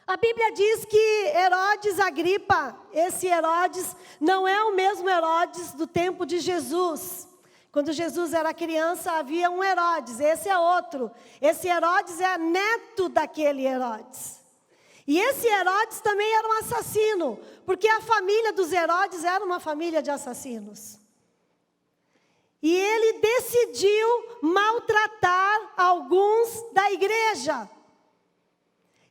A Bíblia diz que Herodes Agripa, esse Herodes, não é o mesmo Herodes do tempo de Jesus. Quando Jesus era criança, havia um Herodes, esse é outro. Esse Herodes é neto daquele Herodes. E esse Herodes também era um assassino, porque a família dos Herodes era uma família de assassinos. E ele decidiu maltratar alguns da igreja.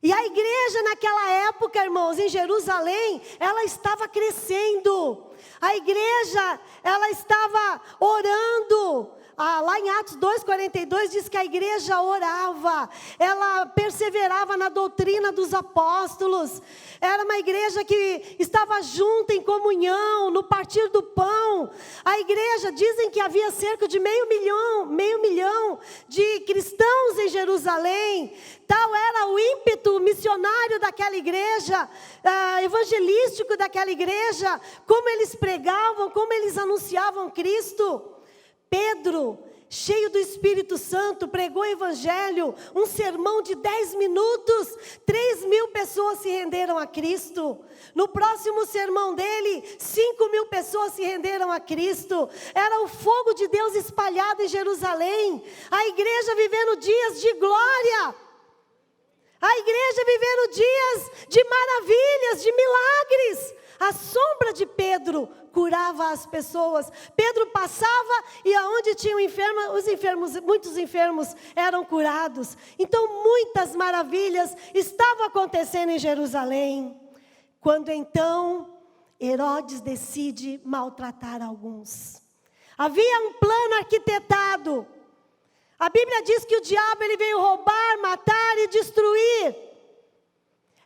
E a igreja naquela época, irmãos, em Jerusalém, ela estava crescendo. A igreja, ela estava orando. Lá em Atos 2,42 diz que a igreja orava, ela perseverava na doutrina dos apóstolos. Era uma igreja que estava junta em comunhão, no partir do pão. A igreja, dizem que havia cerca de meio milhão de cristãos em Jerusalém. Tal era o ímpeto missionário daquela igreja, evangelístico daquela igreja, como eles pregavam, como eles anunciavam Cristo. Pedro, cheio do Espírito Santo, pregou o evangelho, um sermão de 10 minutos, 3.000 pessoas se renderam a Cristo. No próximo sermão dele, 5.000 pessoas se renderam a Cristo. Era o fogo de Deus espalhado em Jerusalém, a igreja vivendo dias de glória, a igreja vivendo dias de maravilhas, de milagres. A sombra de Pedro curava as pessoas. Pedro passava e aonde tinha muitos enfermos eram curados. Então muitas maravilhas estavam acontecendo em Jerusalém. Quando então Herodes decide maltratar alguns. Havia um plano arquitetado. A Bíblia diz que o diabo ele veio roubar, matar e destruir.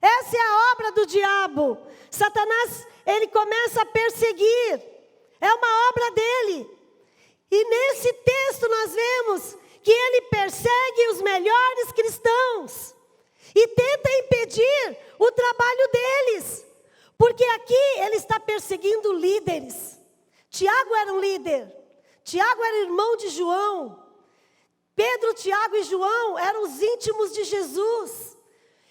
Essa é a obra do diabo. Satanás, ele começa a perseguir. É uma obra dele. E nesse texto nós vemos que ele persegue os melhores cristãos. E tenta impedir o trabalho deles. Porque aqui ele está perseguindo líderes. Tiago era um líder. Tiago era irmão de João. Pedro, Tiago e João eram os íntimos de Jesus.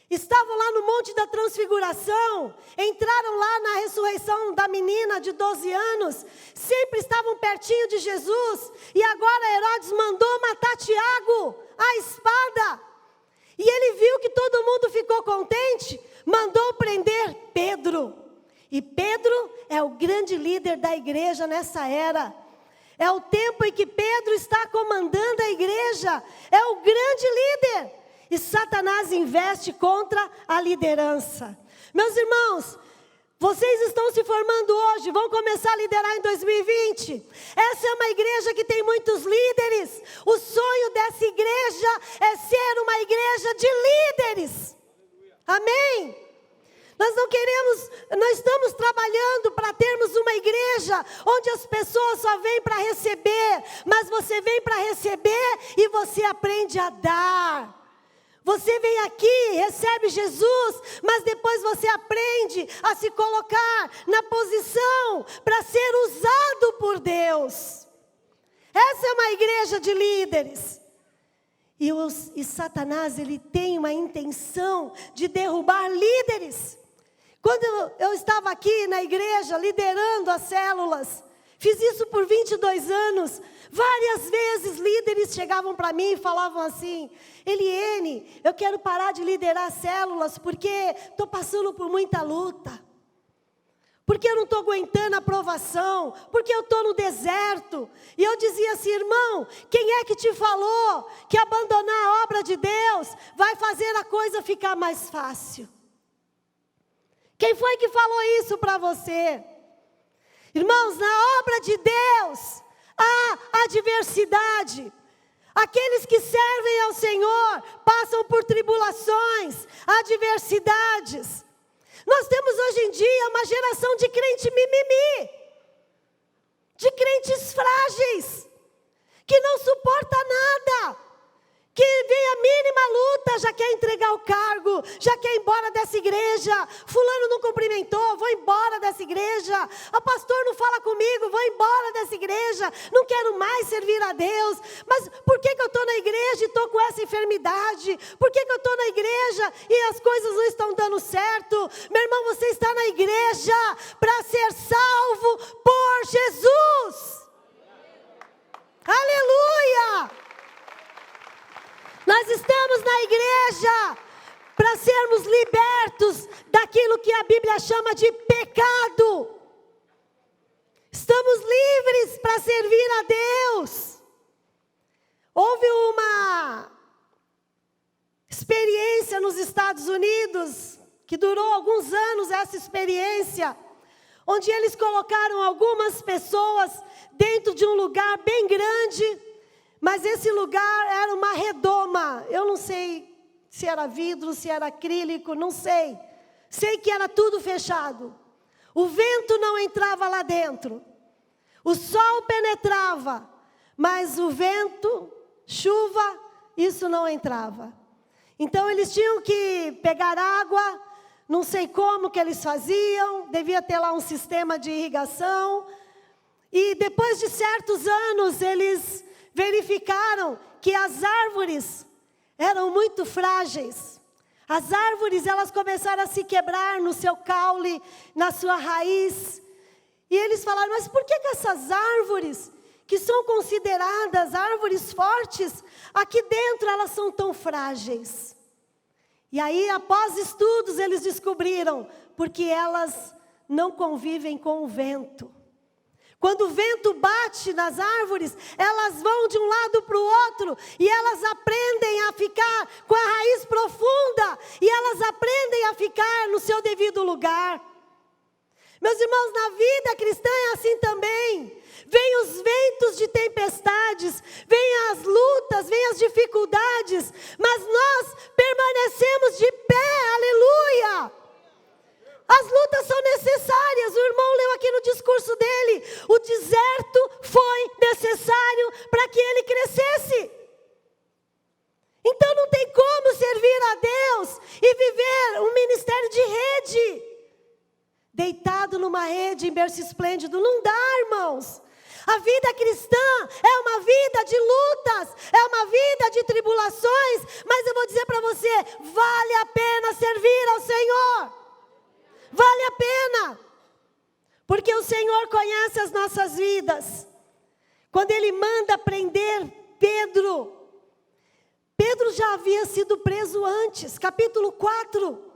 Estavam lá no Monte da Transfiguração, entraram lá na ressurreição da menina de 12 anos, sempre estavam pertinho de Jesus, e agora Herodes mandou matar Tiago, à espada. E ele viu que todo mundo ficou contente, mandou prender Pedro. E Pedro é o grande líder da igreja nessa era. É o tempo em que Pedro está comandando a igreja, é o grande líder. E Satanás investe contra a liderança. Meus irmãos, vocês estão se formando hoje, vão começar a liderar em 2020. Essa é uma igreja que tem muitos líderes. O sonho dessa igreja é ser uma igreja de líderes. Amém? Nós estamos trabalhando para termos uma igreja onde as pessoas só vêm para receber, mas você vem para receber e você aprende a dar. Você vem aqui, recebe Jesus, mas depois você aprende a se colocar na posição para ser usado por Deus. Essa é uma igreja de líderes. E Satanás, ele tem uma intenção de derrubar líderes. Quando eu estava aqui na igreja, liderando as células, fiz isso por 22 anos, várias vezes líderes chegavam para mim e falavam assim: Eliene, eu quero parar de liderar células porque estou passando por muita luta. Porque eu não estou aguentando a provação, porque eu estou no deserto. E eu dizia assim: irmão, quem é que te falou que abandonar a obra de Deus vai fazer a coisa ficar mais fácil? Quem foi que falou isso para você? Irmãos, na obra de Deus há adversidade. Aqueles que servem ao Senhor passam por tribulações, adversidades. Nós temos hoje em dia uma geração de crente mimimi, de crentes frágeis, que não suporta nada, que vem a mínima luta, já quer entregar o cargo, já quer ir embora dessa igreja. Fulano não cumprimentou, vou embora dessa igreja. O pastor não fala comigo, vou embora dessa igreja. Não quero mais servir a Deus. Mas por que eu estou na igreja e estou com essa enfermidade? Por que eu estou na igreja e as coisas não estão dando certo? Meu irmão, você está na igreja para ser salvo por Jesus. Aleluia! Nós estamos na igreja para sermos libertos daquilo que a Bíblia chama de pecado. Estamos livres para servir a Deus. Houve uma experiência nos Estados Unidos, que durou alguns anos essa experiência, onde eles colocaram algumas pessoas dentro de um lugar bem grande. Mas esse lugar era uma redoma. Eu não sei se era vidro, se era acrílico, não sei. Sei que era tudo fechado. O vento não entrava lá dentro. O sol penetrava. Mas o vento, chuva, isso não entrava. Então eles tinham que pegar água. Não sei como que eles faziam. Devia ter lá um sistema de irrigação. E depois de certos anos, eles verificaram que as árvores eram muito frágeis. As árvores, elas começaram a se quebrar no seu caule, na sua raiz. E eles falaram, mas por que essas árvores, que são consideradas árvores fortes, aqui dentro elas são tão frágeis? E aí, após estudos, eles descobriram, porque elas não convivem com o vento. Quando o vento bate nas árvores, elas vão de um lado para o outro, e elas aprendem a ficar com a raiz profunda, e elas aprendem a ficar no seu devido lugar. Meus irmãos, na vida cristã é assim também. Vêm os ventos de tempestades, vêm as lutas, vêm as dificuldades, mas nós permanecemos de pé, aleluia! As lutas são necessárias, o irmão leu aqui no discurso dele, o deserto foi necessário para que ele crescesse. Então não tem como servir a Deus e viver um ministério de rede, deitado numa rede em berço esplêndido, não dá, irmãos. A vida cristã é uma vida de lutas, é uma vida de tribulações, mas eu vou dizer para você, vale a pena servir ao Senhor. Vale a pena, porque o Senhor conhece as nossas vidas. Quando Ele manda prender Pedro, Pedro já havia sido preso antes, capítulo 4.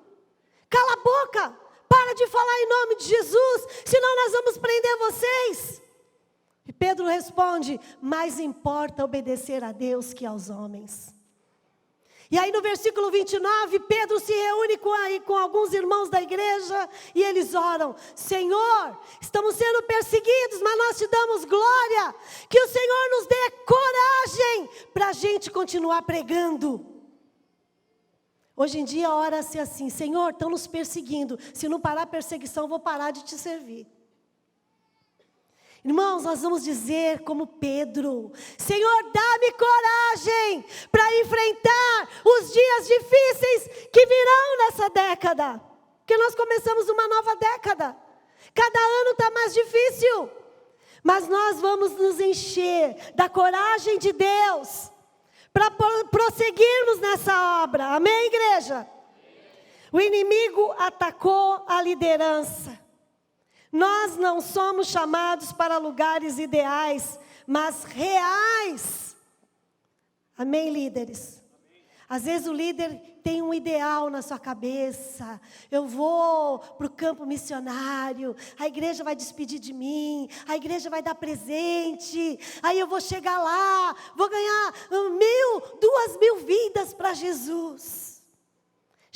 Cala a boca, para de falar em nome de Jesus, senão nós vamos prender vocês. E Pedro responde, mais importa obedecer a Deus que aos homens. E aí no versículo 29, Pedro se reúne com alguns irmãos da igreja e eles oram, Senhor, estamos sendo perseguidos, mas nós te damos glória, que o Senhor nos dê coragem para a gente continuar pregando. Hoje em dia ora-se assim, Senhor, estão nos perseguindo, se não parar a perseguição, eu vou parar de te servir. Irmãos, nós vamos dizer como Pedro, Senhor, dá-me coragem para enfrentar os dias difíceis que virão nessa década. Porque nós começamos uma nova década. Cada ano está mais difícil. Mas nós vamos nos encher da coragem de Deus para prosseguirmos nessa obra. Amém, igreja? O inimigo atacou a liderança. Nós não somos chamados para lugares ideais, mas reais. Amém, líderes? Às vezes o líder tem um ideal na sua cabeça. Eu vou para o campo missionário, a igreja vai despedir de mim, a igreja vai dar presente, aí eu vou chegar lá, vou ganhar 1.000, 2.000 vidas para Jesus.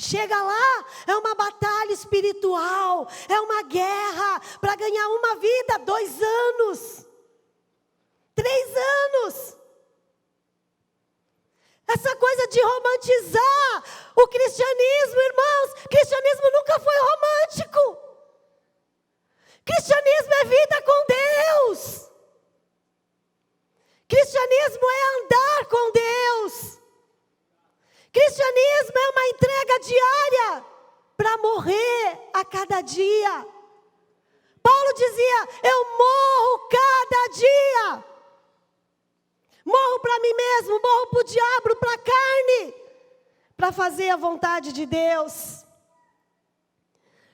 Chega lá, é uma batalha espiritual, é uma guerra para ganhar uma vida, 2 anos, 3 anos. Essa coisa de romantizar o cristianismo, irmãos, cristianismo nunca foi romântico. Cristianismo é vida com Deus. Cristianismo é andar com Deus. para morrer a cada dia. Paulo dizia: eu morro cada dia. Morro para mim mesmo, morro para o diabo, para a carne, para fazer a vontade de Deus.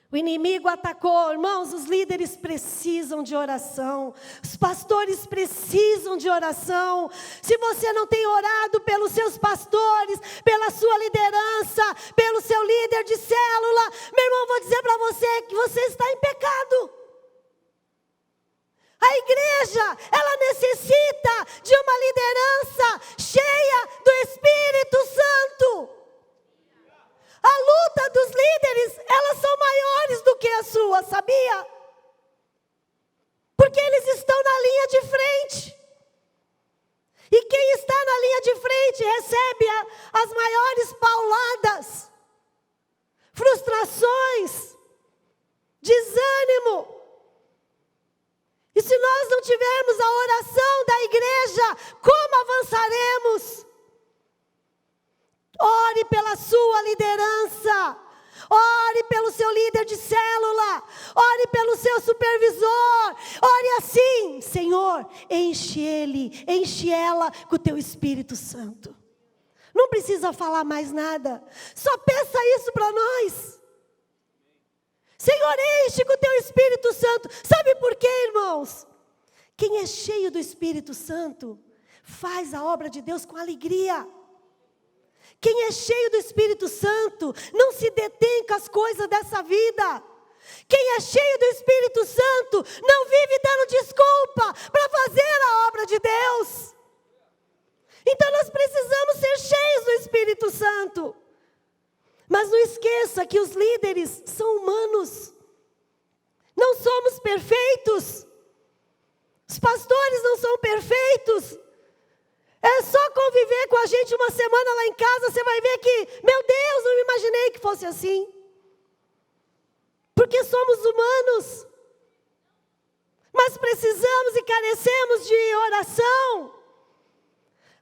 O inimigo atacou, irmãos, os líderes precisam de oração, os pastores precisam de oração. Se você não tem orado pelos seus pastores, pela sua liderança, pelo seu líder de célula, meu irmão, vou dizer para você que você está em pecado. A igreja, ela necessita de uma liderança cheia do Espírito Santo. A luta dos líderes, elas são maiores do que a sua, sabia? Porque eles estão na linha de frente. E quem está na linha de frente recebe as maiores pauladas, frustrações, desânimo. E se nós não tivermos a oração da igreja, como avançaremos? Ore pela sua liderança, ore pelo seu líder de célula, ore pelo seu supervisor, ore assim: Senhor, enche ele, enche ela com o teu Espírito Santo. Não precisa falar mais nada, só peça isso para nós. Senhor, enche com o teu Espírito Santo. Sabe por quê, irmãos? Quem é cheio do Espírito Santo faz a obra de Deus com alegria. Quem é cheio do Espírito Santo não se detém com as coisas dessa vida. Quem é cheio do Espírito Santo não vive dando desculpa para fazer a obra de Deus. Então nós precisamos ser cheios do Espírito Santo. Mas não esqueça que os líderes são humanos. Não somos perfeitos. Os pastores não são perfeitos. É só conviver com a gente uma semana lá em casa, você vai ver que, meu Deus, não me imaginei que fosse assim. Porque somos humanos. Mas precisamos e carecemos de oração.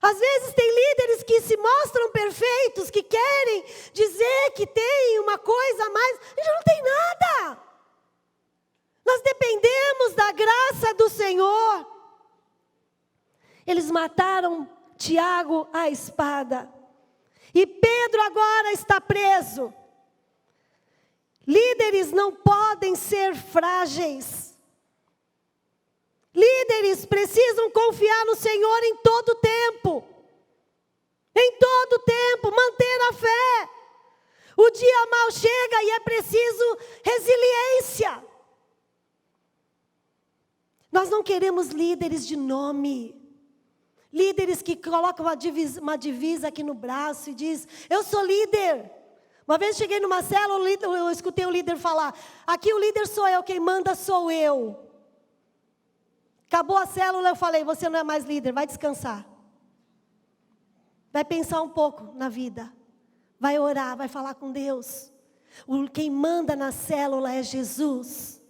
Às vezes tem líderes que se mostram perfeitos, que querem dizer que tem uma coisa a mais. A gente não tem nada. Nós dependemos da graça do Senhor. Eles mataram Tiago à espada. E Pedro agora está preso. Líderes não podem ser frágeis. Líderes precisam confiar no Senhor em todo tempo. Em todo tempo, manter a fé. O dia mau chega e é preciso resiliência. Nós não queremos líderes de nome. Líderes que colocam uma divisa aqui no braço e diz: eu sou líder. Uma vez cheguei numa célula, eu escutei o líder falar: aqui o líder sou eu, quem manda sou eu. Acabou a célula, eu falei: você não é mais líder, vai descansar. Vai pensar um pouco na vida. Vai orar, vai falar com Deus. Quem manda na célula é Jesus.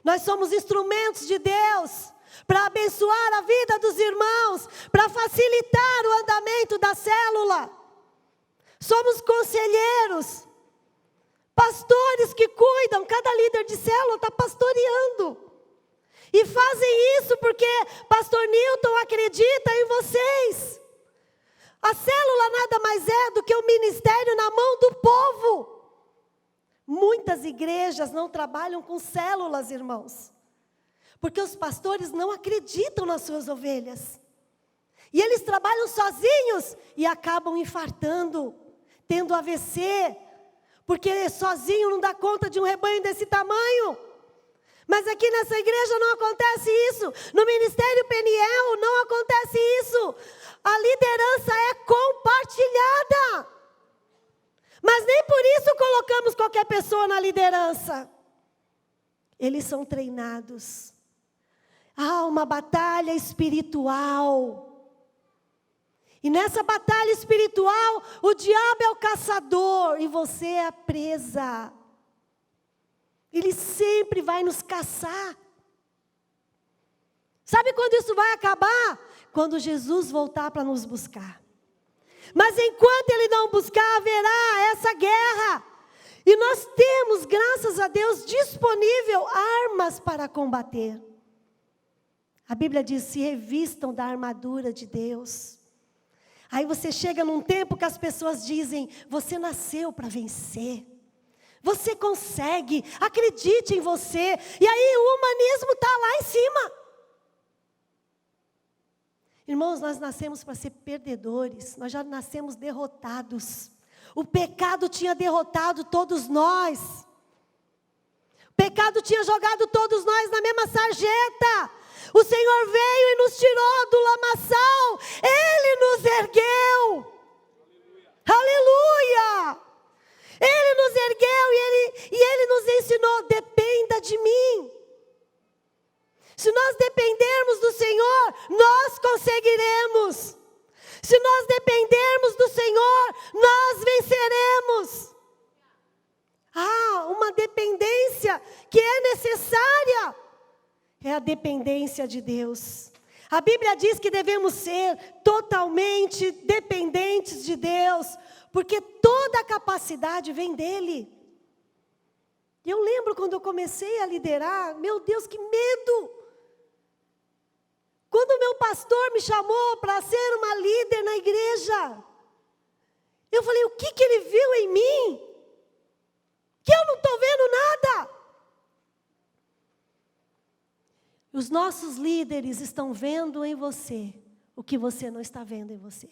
Nós somos instrumentos de Deus para abençoar a vida dos irmãos, para facilitar o andamento da célula. Somos conselheiros, pastores que cuidam, cada líder de célula está pastoreando. E fazem isso porque pastor Newton acredita em vocês. A célula nada mais é do que o ministério na mão do povo. Muitas igrejas não trabalham com células, irmãos. Porque os pastores não acreditam nas suas ovelhas. E eles trabalham sozinhos e acabam infartando, tendo AVC. Porque sozinho não dá conta de um rebanho desse tamanho. Mas aqui nessa igreja não acontece isso. No Ministério Peniel não acontece isso. A liderança é compartilhada. Mas nem por isso colocamos qualquer pessoa na liderança. Eles são treinados. Há uma batalha espiritual. E nessa batalha espiritual, o diabo é o caçador e você é a presa. Ele sempre vai nos caçar. Sabe quando isso vai acabar? Quando Jesus voltar para nos buscar. Mas enquanto Ele não buscar, haverá essa guerra. E nós temos, graças a Deus, disponível armas para combater. A Bíblia diz, se revistam da armadura de Deus. Aí você chega num tempo que as pessoas dizem, você nasceu para vencer. Você consegue, acredite em você. E aí o humanismo está lá em cima. Irmãos, nós nascemos para ser perdedores. Nós já nascemos derrotados. O pecado tinha derrotado todos nós. O pecado tinha jogado todos nós na mesma sarjeta. O Senhor veio e nos tirou do lamaçal. Ele nos ergueu. Aleluia! Ele nos ergueu e Ele nos ensinou, dependa de mim. Se nós dependermos do Senhor, nós conseguiremos. Se nós dependermos do Senhor, nós venceremos. Uma dependência que é necessária. É a dependência de Deus. A Bíblia diz que devemos ser totalmente dependentes de Deus, porque toda a capacidade vem dEle. Eu lembro quando eu comecei a liderar, meu Deus, que medo! Quando o meu pastor me chamou para ser uma líder na igreja, eu falei, o que ele viu em mim? Que eu não estou vendo nada. Os nossos líderes estão vendo em você o que você não está vendo em você.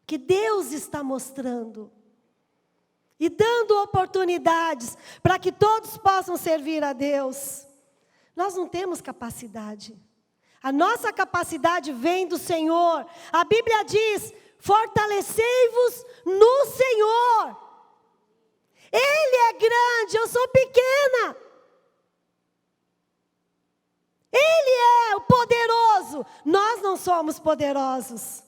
Que Deus está mostrando e dando oportunidades para que todos possam servir a Deus. Nós não temos capacidade. A nossa capacidade vem do Senhor. A Bíblia diz, fortalecei-vos no Senhor. Ele é grande, eu sou pequena. Ele é o poderoso, nós não somos poderosos.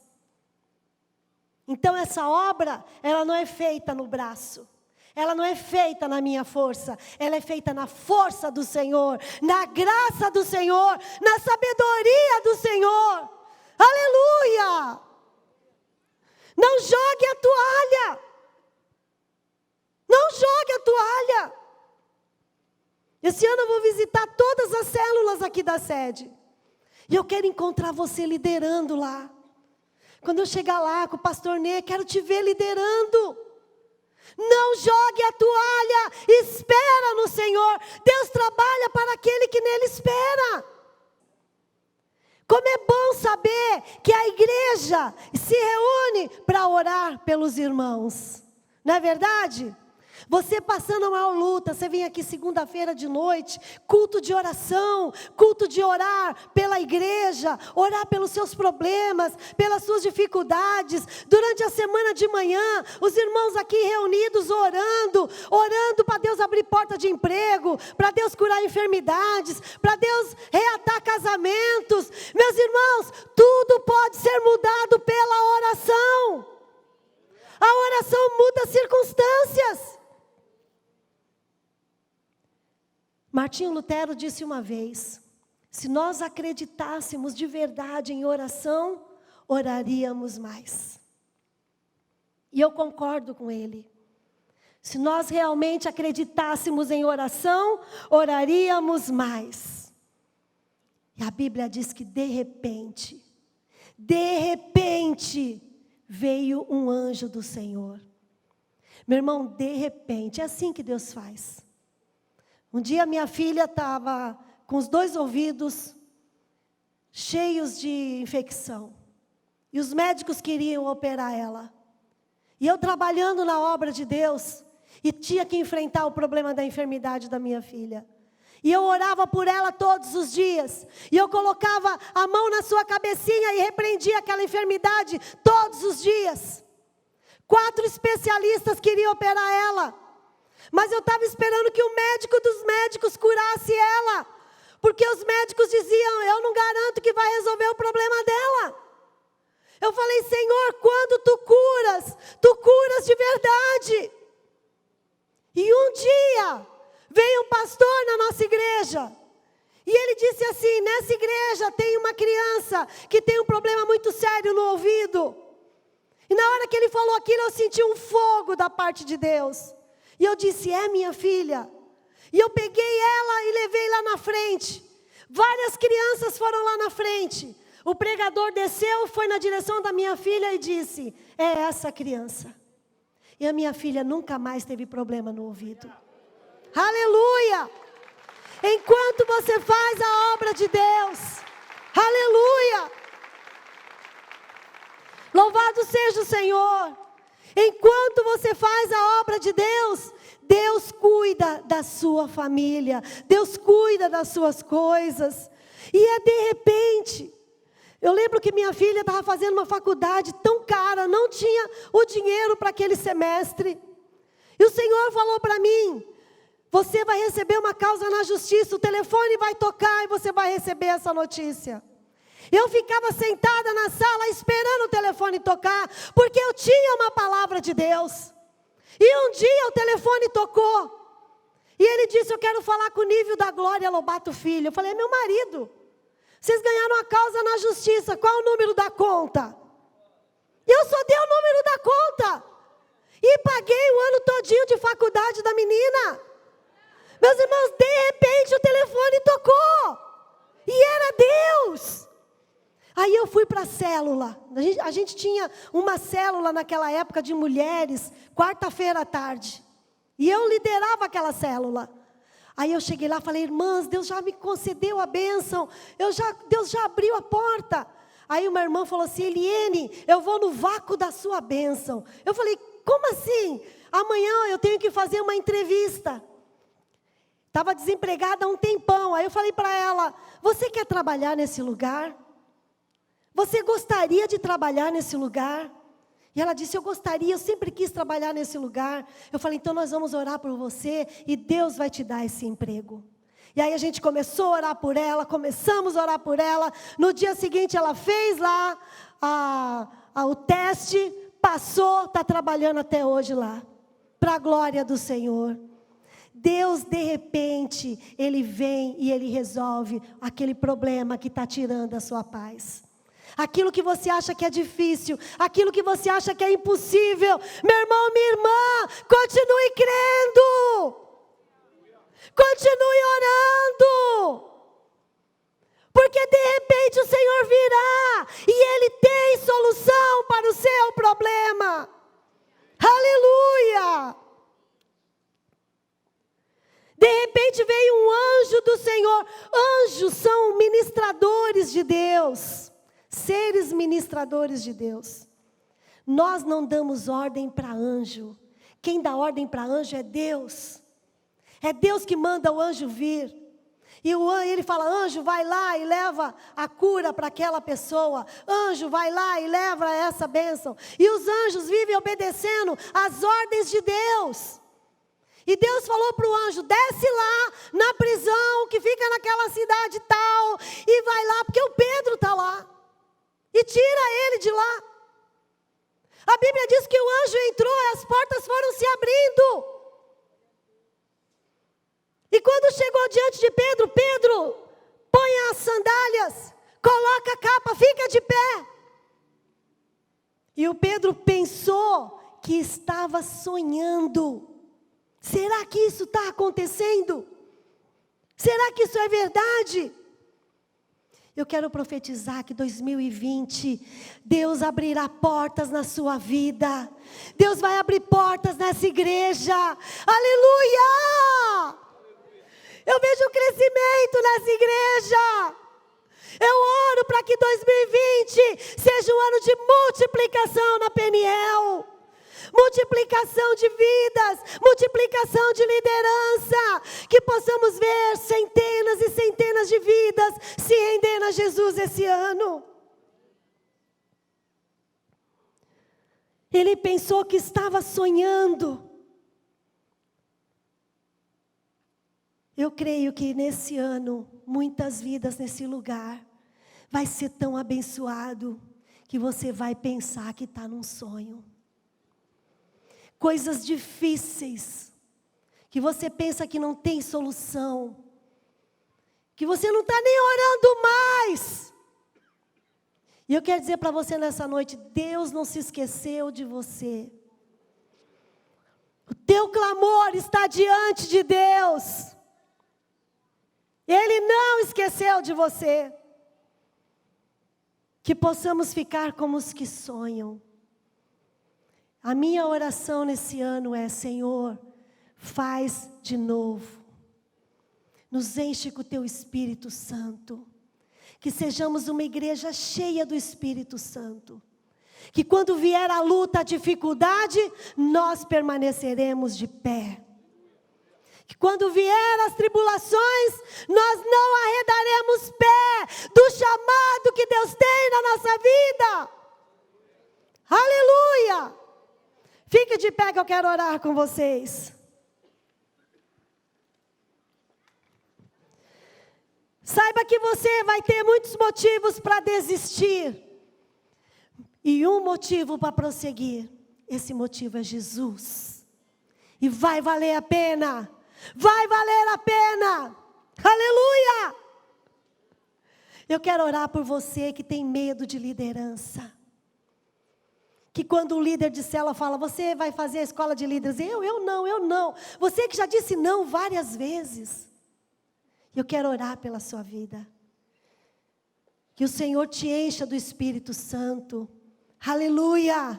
Então essa obra, ela não é feita no braço. Ela não é feita na minha força, ela é feita na força do Senhor, na graça do Senhor, na sabedoria do Senhor. Aleluia! Não jogue a toalha. Não jogue a toalha. Esse ano eu vou visitar todas as células aqui da sede. E eu quero encontrar você liderando lá. Quando eu chegar lá com o pastor Ney, quero te ver liderando. Não jogue a toalha, espera no Senhor. Deus trabalha para aquele que nele espera. Como é bom saber que a igreja se reúne para orar pelos irmãos. Não é verdade? Você passando a maior luta, você vem aqui segunda-feira de noite, culto de oração, culto de orar pela igreja, orar pelos seus problemas, pelas suas dificuldades. Durante a semana de manhã, os irmãos aqui reunidos orando para Deus abrir porta de emprego, para Deus curar enfermidades, para Deus reatar casamentos. Meus irmãos, tudo pode ser mudado pela oração. A oração muda circunstâncias. Martinho Lutero disse uma vez, se nós acreditássemos de verdade em oração, oraríamos mais. E eu concordo com ele. Se nós realmente acreditássemos em oração, oraríamos mais. E a Bíblia diz que de repente, veio um anjo do Senhor. Meu irmão, de repente, é assim que Deus faz. Um dia minha filha estava com os 2 ouvidos cheios de infecção. E os médicos queriam operar ela. E eu trabalhando na obra de Deus, e tinha que enfrentar o problema da enfermidade da minha filha. E eu orava por ela todos os dias. E eu colocava a mão na sua cabecinha e repreendia aquela enfermidade todos os dias. 4 especialistas queriam operar ela. Mas eu estava esperando que o médico dos médicos curasse ela. Porque os médicos diziam, eu não garanto que vai resolver o problema dela. Eu falei, Senhor, quando tu curas de verdade. E um dia, veio um pastor na nossa igreja. E ele disse assim, nessa igreja tem uma criança que tem um problema muito sério no ouvido. E na hora que ele falou aquilo, eu senti um fogo da parte de Deus. E eu disse, é minha filha. E eu peguei ela e levei lá na frente. Várias crianças foram lá na frente. O pregador desceu, foi na direção da minha filha e disse, é essa criança. E a minha filha nunca mais teve problema no ouvido. Aleluia! Enquanto você faz a obra de Deus, aleluia! Louvado seja o Senhor. Enquanto você faz a obra de Deus, Deus cuida da sua família, Deus cuida das suas coisas. E é de repente, eu lembro que minha filha estava fazendo uma faculdade tão cara, não tinha o dinheiro para aquele semestre. E o Senhor falou para mim, você vai receber uma causa na justiça, o telefone vai tocar e você vai receber essa notícia. Eu ficava sentada na sala esperando o telefone tocar, porque eu tinha uma palavra de Deus. E um dia o telefone tocou. E ele disse, eu quero falar com o Nível da Glória Lobato Filho. Eu falei, é meu marido. Vocês ganharam a causa na justiça, qual o número da conta? E eu só dei o número da conta. E paguei o ano todinho de faculdade da menina. Meus irmãos, de repente o telefone tocou. E era Deus. Aí eu fui para a célula. A gente tinha uma célula naquela época de mulheres, quarta-feira à tarde. E eu liderava aquela célula. Aí eu cheguei lá e falei, irmãs, Deus já me concedeu a bênção. Deus já abriu a porta. Aí uma irmã falou assim, Eliene, eu vou no vácuo da sua bênção. Eu falei, como assim? Amanhã eu tenho que fazer uma entrevista. Estava desempregada há um tempão. Aí eu falei para ela, você quer trabalhar nesse lugar? Você gostaria de trabalhar nesse lugar? E ela disse, eu gostaria, eu sempre quis trabalhar nesse lugar. Eu falei, então nós vamos orar por você e Deus vai te dar esse emprego. E aí a gente começou a orar por ela, começamos a orar por ela. No dia seguinte ela fez lá o teste, passou, está trabalhando até hoje lá. Para a glória do Senhor. Deus, de repente, Ele vem e Ele resolve aquele problema que está tirando a sua paz. Aquilo que você acha que é difícil, aquilo que você acha que é impossível. Meu irmão, minha irmã, continue crendo. Continue orando. Porque de repente o Senhor virá e Ele tem solução para o seu problema. Aleluia. De repente veio um anjo do Senhor. Anjos são ministradores de Deus. Seres ministradores de Deus. Nós não damos ordem para anjo. Quem dá ordem para anjo é Deus. É Deus que manda o anjo vir. E ele fala, anjo, vai lá e leva a cura para aquela pessoa. Anjo, vai lá e leva essa bênção. E os anjos vivem obedecendo às ordens de Deus. E Deus falou para o anjo, desce lá na prisão que fica naquela cidade tal. E vai lá, porque o Pedro está lá. E tira ele de lá. A Bíblia diz que o anjo entrou e as portas foram se abrindo. E quando chegou diante de Pedro, Pedro, põe as sandálias, coloca a capa, fica de pé. E o Pedro pensou que estava sonhando. Será que isso está acontecendo? Será que isso é verdade? Eu quero profetizar que 2020, Deus abrirá portas na sua vida. Deus vai abrir portas nessa igreja. Aleluia! Eu vejo um crescimento nessa igreja. Eu oro para que 2020 seja um ano de multiplicação na Peniel. Multiplicação de vidas, multiplicação de liderança, que possamos ver centenas e centenas de vidas se rendendo a Jesus esse ano. Ele pensou que estava sonhando. Eu creio que nesse ano, muitas vidas nesse lugar, vai ser tão abençoado, que você vai pensar que está num sonho. Coisas difíceis, que você pensa que não tem solução, que você não está nem orando mais. E eu quero dizer para você nessa noite, Deus não se esqueceu de você. O teu clamor está diante de Deus. Ele não esqueceu de você. Que possamos ficar como os que sonham. A minha oração nesse ano é: Senhor, faz de novo. Nos enche com o teu Espírito Santo. Que sejamos uma igreja cheia do Espírito Santo. Que quando vier a luta, a dificuldade, nós permaneceremos de pé. Que quando vier as tribulações, nós não arredaremos pé do chamado que Deus tem na nossa vida. Aleluia! Fique de pé que eu quero orar com vocês. Saiba que você vai ter muitos motivos para desistir. E um motivo para prosseguir. Esse motivo é Jesus. E vai valer a pena. Vai valer a pena. Aleluia! Eu quero orar por você que tem medo de liderança. Que quando o líder de célula fala: você vai fazer a escola de líderes. Eu não. Você que já disse não várias vezes. Eu quero orar pela sua vida. Que o Senhor te encha do Espírito Santo. Aleluia!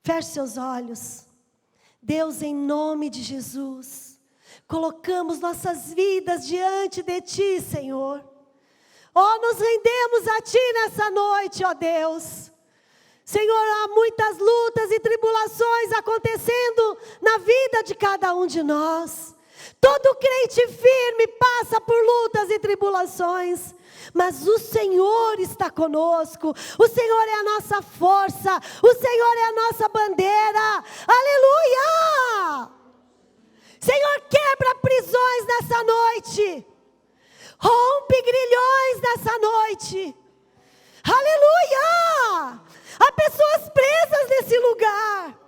Feche seus olhos. Deus, em nome de Jesus, colocamos nossas vidas diante de Ti, Senhor. Nos rendemos a Ti nessa noite, Deus. Senhor, há muitas lutas e tribulações acontecendo na vida de cada um de nós. Todo crente firme passa por lutas e tribulações, mas o Senhor está conosco, o Senhor é a nossa força, o Senhor é a nossa bandeira, aleluia! Senhor, quebra prisões nessa noite, rompe grilhões nessa noite, aleluia! Há pessoas presas nesse lugar,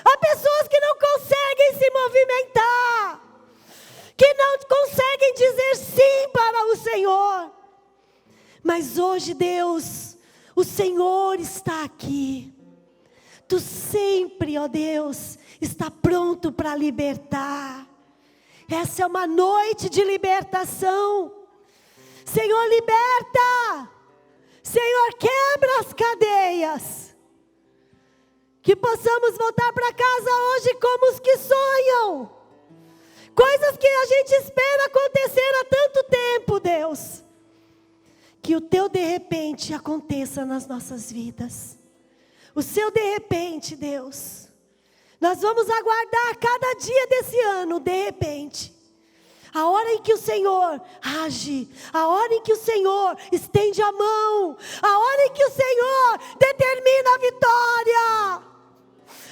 há pessoas que não conseguem se movimentar, que não conseguem dizer sim para o Senhor. Mas hoje, Deus, o Senhor está aqui. Tu sempre, Deus, está pronto para libertar. Essa é uma noite de libertação. Senhor, liberta. Senhor, quebra as cadeias. Que possamos voltar para casa hoje como os que sonham. Coisas que a gente espera acontecer há tanto tempo, Deus. Que o teu de repente aconteça nas nossas vidas. O seu de repente, Deus. Nós vamos aguardar cada dia desse ano, de repente. A hora em que o Senhor age, a hora em que o Senhor estende a mão, a hora em que o Senhor determina a vitória.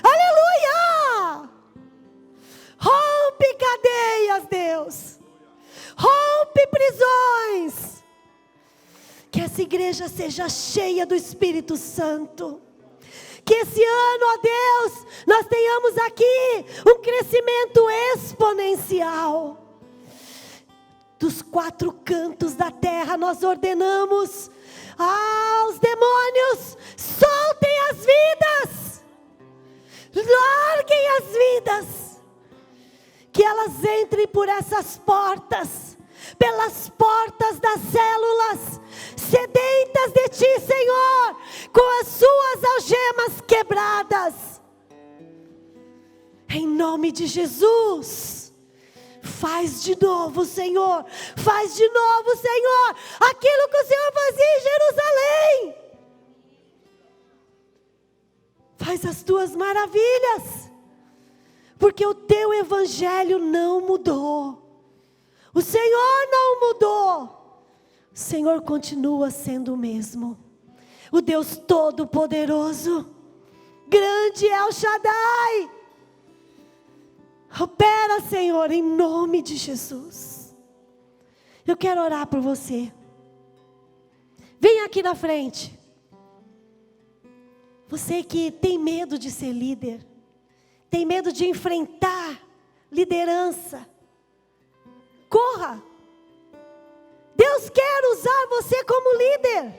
Aleluia! Rompe cadeias, Deus. Rompe prisões. Que essa igreja seja cheia do Espírito Santo. Que esse ano, Deus, nós tenhamos aqui um crescimento exponencial. Dos 4 cantos da terra nós ordenamos aos demônios: soltem as vidas. Larguem as vidas. Que elas entrem por essas portas, pelas portas das células, sedentas de Ti, Senhor, com as suas algemas quebradas. Em nome de Jesus, faz de novo, Senhor, faz de novo, Senhor, aquilo que o Senhor fazia em Jerusalém. Faz as Tuas maravilhas. Porque o Teu Evangelho não mudou. O Senhor não mudou. O Senhor continua sendo o mesmo. O Deus Todo-Poderoso. Grande é o Shaddai. Opera, Senhor, em nome de Jesus. Eu quero orar por você. Vem aqui na frente. Você que tem medo de ser líder. Tem medo de enfrentar liderança. Corra. Deus quer usar você como líder.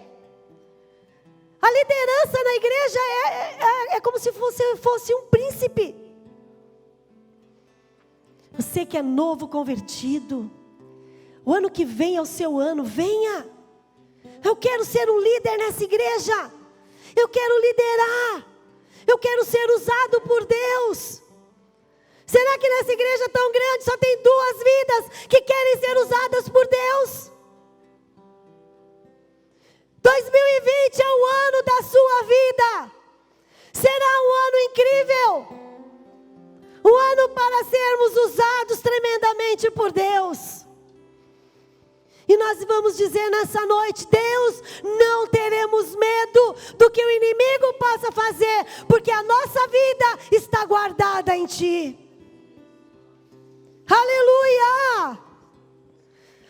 A liderança na igreja é como se você fosse um príncipe. Você que é novo convertido, o ano que vem é o seu ano, venha. Eu quero ser um líder nessa igreja. Eu quero liderar. Eu quero ser usado por Deus. Será que nessa igreja tão grande só tem 2 vidas que querem ser usadas por Deus? 2020 é o ano da sua vida. Será um ano incrível. Um ano para sermos usados tremendamente por Deus. E nós vamos dizer nessa noite: Deus, não teremos medo do que o inimigo possa fazer, porque a nossa vida está guardada em Ti. Aleluia!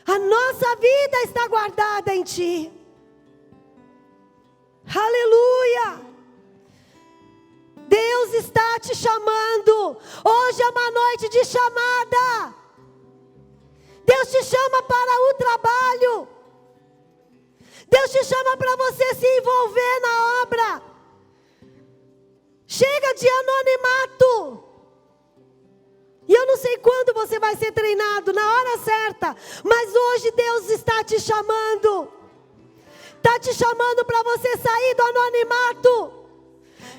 A nossa vida está guardada em Ti. Aleluia! Deus está te chamando. Hoje é uma noite de chamada. Deus te chama para o trabalho. Deus te chama para você se envolver na obra. Chega de anonimato. E eu não sei quando você vai ser treinado, na hora certa. Mas hoje Deus está te chamando. Está te chamando para você sair do anonimato.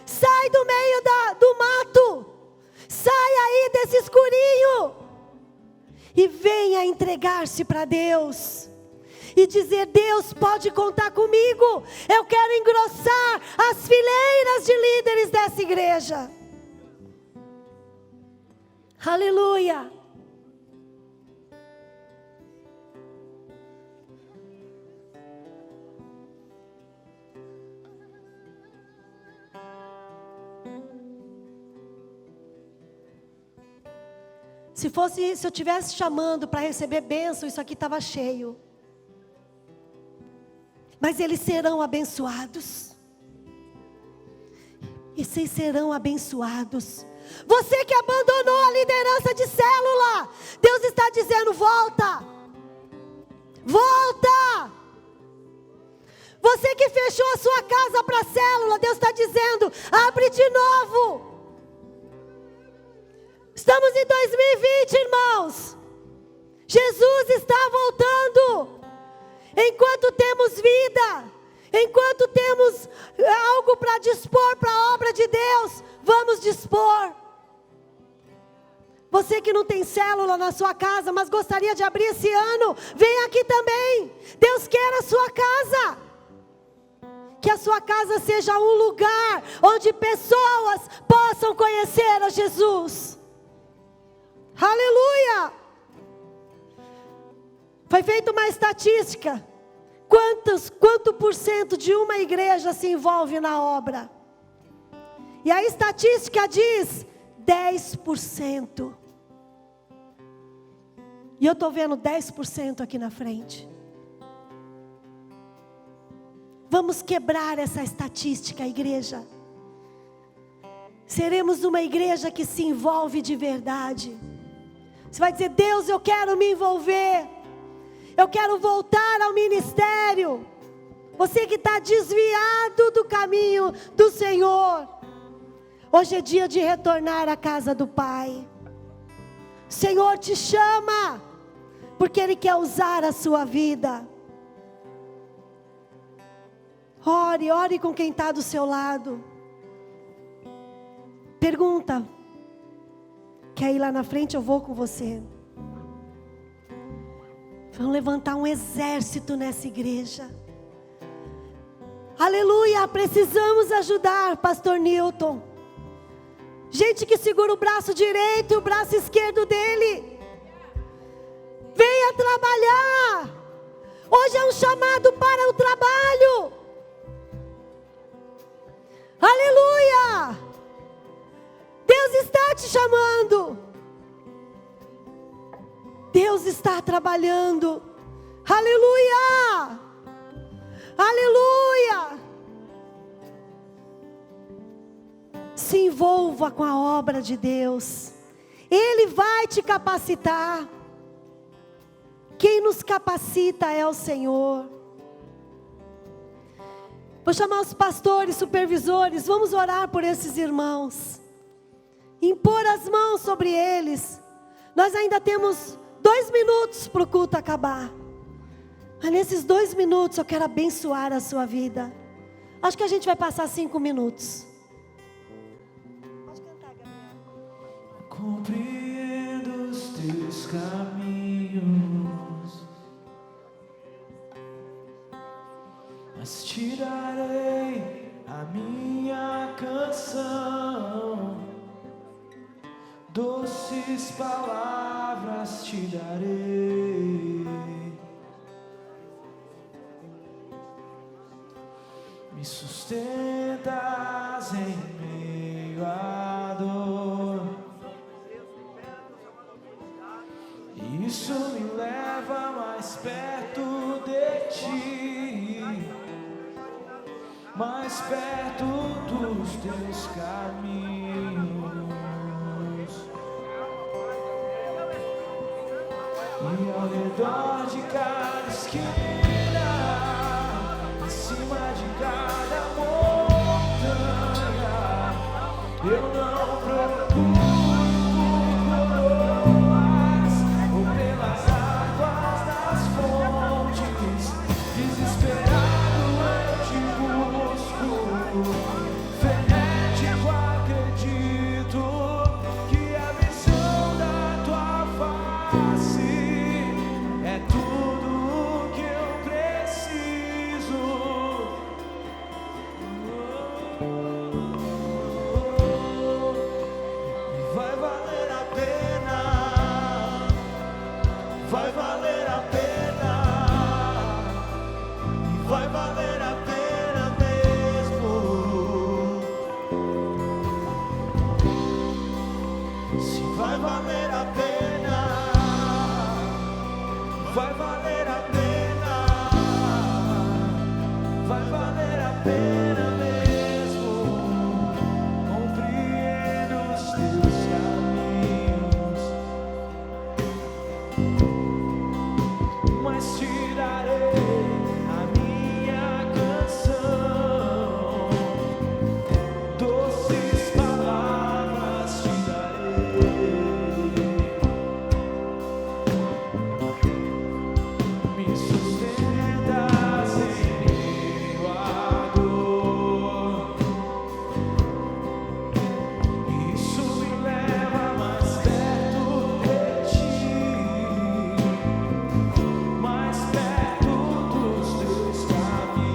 Sai do meio do mato. Sai aí desse escurinho. E venha entregar-se para Deus. E dizer: Deus, pode contar comigo. Eu quero engrossar as fileiras de líderes dessa igreja. Aleluia. Se eu estivesse chamando para receber bênção, isso aqui estava cheio. Mas eles serão abençoados. E vocês serão abençoados. Você que abandonou a liderança de célula, Deus está dizendo: volta. Volta. Você que fechou a sua casa para a célula, Deus está dizendo: abre de novo. Estamos em 2020, irmãos. Jesus está voltando. Enquanto temos vida, enquanto temos algo para dispor para a obra de Deus, vamos dispor. Você que não tem célula na sua casa, mas gostaria de abrir esse ano, vem aqui também. Deus quer a sua casa. Que a sua casa seja um lugar onde pessoas possam conhecer a Jesus. Aleluia! Foi feita uma estatística. Quanto por cento de uma igreja se envolve na obra? E a estatística diz 10%. E eu estou vendo 10% aqui na frente. Vamos quebrar essa estatística, igreja. Seremos uma igreja que se envolve de verdade. Você vai dizer: Deus, eu quero me envolver. Eu quero voltar ao ministério. Você que está desviado do caminho do Senhor. Hoje é dia de retornar à casa do Pai. O Senhor te chama, porque Ele quer usar a sua vida. Ore com quem está do seu lado. Pergunta: quer ir lá na frente? Eu vou com você. Vamos levantar um exército nessa igreja. Aleluia, precisamos ajudar, pastor Newton. Gente que segura o braço direito e o braço esquerdo dele. Venha trabalhar. Hoje é um chamado para o trabalho. Aleluia. Deus está te chamando. Deus está trabalhando. Aleluia. Aleluia. Se envolva com a obra de Deus. Ele vai te capacitar. Quem nos capacita é o Senhor. Vou chamar os pastores, supervisores. Vamos orar por esses irmãos. Impor as mãos sobre eles. Nós ainda temos 2 minutos para o culto acabar. Mas nesses 2 minutos eu quero abençoar a sua vida. Acho que a gente vai passar 5 minutos. Pode cantar, Gabriel. Compreendo os teus caminhos, mas tirarei a minha canção, doces palavras te darei. Me sustentas em meio à dor, isso me leva mais perto de ti, mais perto dos teus caminhos. E ao redor de cada esquina, em cima de cada montanha, eu não procuro coroas ou pelas águas das fontes. Desesperado eu te busco, frenético acredito que a visão da tua face é tudo que eu preciso. Vai valer a pena, vai valer a pena, e vai valer a pena mesmo. Se vai valer a pena, vai valer a pena, vai valer a pena mesmo. Compreendo os teus caminhos, mas tirarei a minha canção, doces palavras te darei. Me sustentas em meio à dor, isso me leva mais perto de ti, mais perto dos teus caminhos.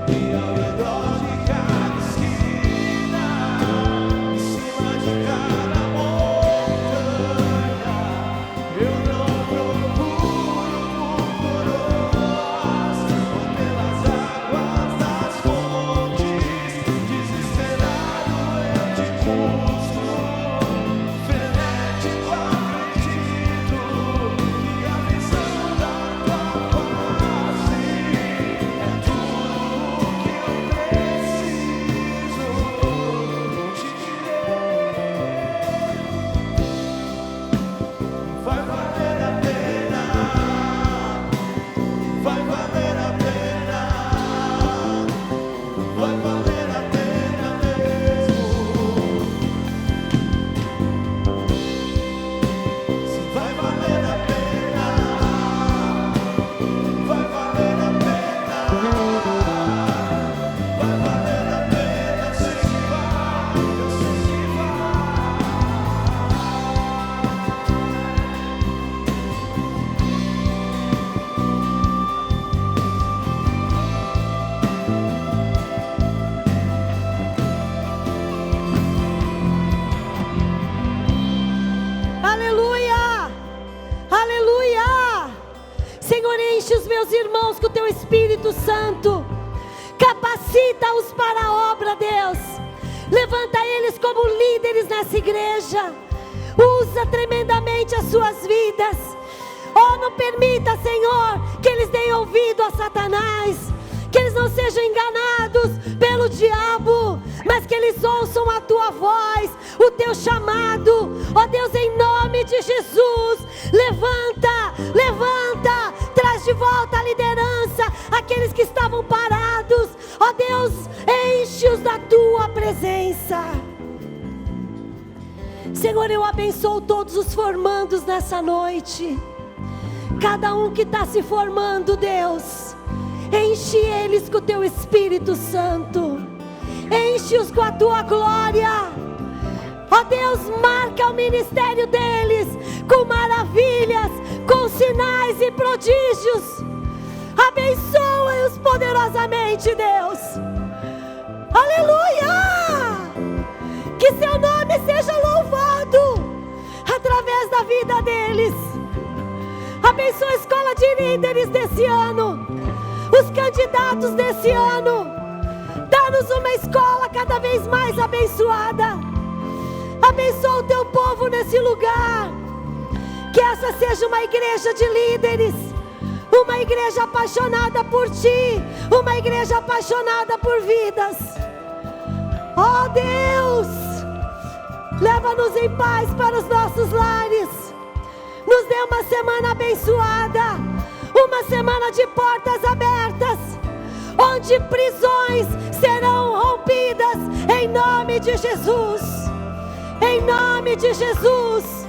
E ao redor de cada esquina, em cima de cada montanha, eu não procuro coroas ou pelas águas das fontes. Desesperado eu te busco, frenético acredito que a visão da tua face é tudo que eu preciso. Te direi, vai valer a pena, vai valer a pena, vai valer a pena mesmo. Se vai valer a pena, vai valer a pena, vai valer a pena. Eu sei que vai, eu sei que vai. Aleluia! Aleluia! Senhor, enche os meus irmãos com o teu Espírito Santo. Capacita-os para a obra, Deus. Levanta eles como líderes nessa igreja. Usa tremendamente as suas vidas. Oh, não permita, Senhor, que eles deem ouvido a Satanás, que eles não sejam enganados pelo diabo, mas que eles ouçam a tua voz, o teu chamado. Ó Deus, em nome de Jesus, levanta, levanta, traz de volta a liderança, aqueles que estavam parados. Ó Deus, enche-os da tua presença. Senhor, eu abençoo todos os formandos nessa noite. Cada um que está se formando, Deus, enche eles com o teu Espírito Santo. Enche-os com a tua glória. Ó Deus, marca o ministério deles com maravilhas, com sinais e prodígios. Abençoa-os poderosamente, Deus. Aleluia! Que seu nome seja louvado através da vida deles. Abençoa a escola de líderes desse ano, os candidatos desse ano. Dá-nos uma escola cada vez mais abençoada. Abençoa o teu povo nesse lugar. Que essa seja uma igreja de líderes, uma igreja apaixonada por ti, uma igreja apaixonada por vidas. Ó Deus, leva-nos em paz para os nossos lares. Nos dê uma semana abençoada, uma semana de portas abertas, onde prisões serão rompidas em nome de Jesus. Em nome de Jesus.